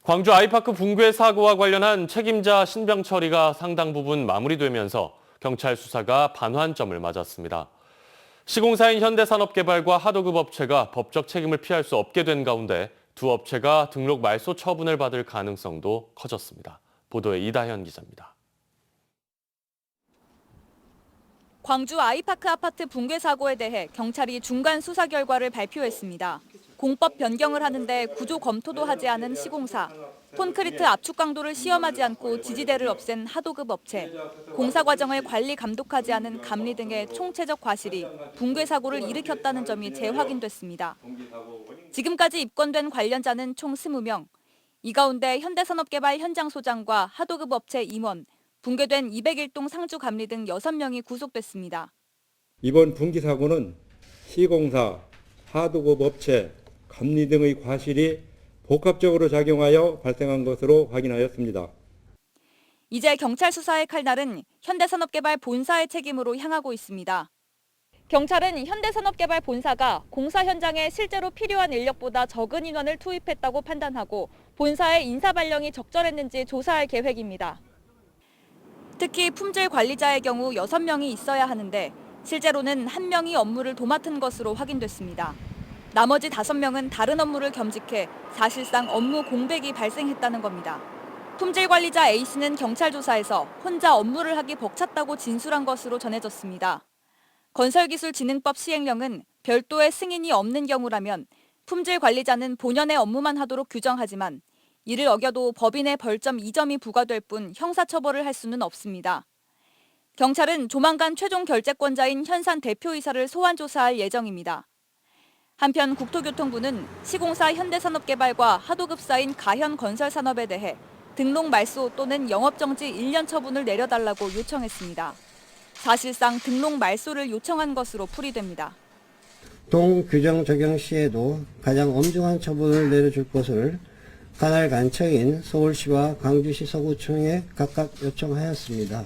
광주 아이파크 붕괴 사고와 관련한 책임자 신병 처리가 상당 부분 마무리되면서 경찰 수사가 반환점을 맞았습니다. 시공사인 현대산업개발과 하도급 업체가 법적 책임을 피할 수 없게 된 가운데 두 업체가 등록 말소 처분을 받을 가능성도 커졌습니다. 보도에 이다현 기자입니다. 광주 아이파크 아파트 붕괴 사고에 대해 경찰이 중간 수사 결과를 발표했습니다. 공법 변경을 하는데 구조 검토도 하지 않은 시공사, 콘크리트 압축 강도를 시험하지 않고 지지대를 없앤 하도급 업체, 공사 과정을 관리 감독하지 않은 감리 등의 총체적 과실이 붕괴 사고를 일으켰다는 점이 재확인됐습니다. 지금까지 입건된 관련자는 총 20명. 이 가운데 현대산업개발 현장 소장과 하도급 업체 임원, 붕괴된 201동 상주 감리 등 6명이 구속됐습니다. 이번 붕괴 사고는 시공사, 하도급 업체, 감리 등의 과실이 복합적으로 작용하여 발생한 것으로 확인하였습니다. 이제 경찰 수사의 칼날은 현대산업개발 본사의 책임으로 향하고 있습니다. 경찰은 현대산업개발 본사가 공사 현장에 실제로 필요한 인력보다 적은 인원을 투입했다고 판단하고 본사의 인사 발령이 적절했는지 조사할 계획입니다. 특히 품질 관리자의 경우 6명이 있어야 하는데 실제로는 1명이 업무를 도맡은 것으로 확인됐습니다. 나머지 5명은 다른 업무를 겸직해 사실상 업무 공백이 발생했다는 겁니다. 품질 관리자 A씨는 경찰 조사에서 혼자 업무를 하기 벅찼다고 진술한 것으로 전해졌습니다. 건설기술진흥법 시행령은 별도의 승인이 없는 경우라면 품질 관리자는 본연의 업무만 하도록 규정하지만 이를 어겨도 법인의 벌점 2점이 부과될 뿐 형사처벌을 할 수는 없습니다. 경찰은 조만간 최종 결재권자인 현산 대표이사를 소환 조사할 예정입니다. 한편 국토교통부는 시공사 현대산업개발과 하도급사인 가현건설산업에 대해 등록 말소 또는 영업정지 1년 처분을 내려달라고 요청했습니다. 사실상 등록 말소를 요청한 것으로 풀이됩니다. 동규정 적용 시에도 가장 엄중한 처분을 내려줄 것을 관할 간청인 서울시와 광주시 서구청에 각각 요청하였습니다.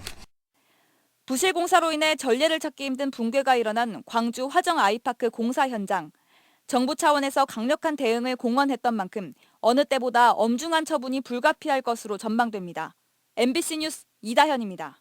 부실 공사로 인해 전례를 찾기 힘든 붕괴가 일어난 광주 화정 아이파크 공사 현장. 정부 차원에서 강력한 대응을 공언했던 만큼 어느 때보다 엄중한 처분이 불가피할 것으로 전망됩니다. MBC 뉴스 이다현입니다.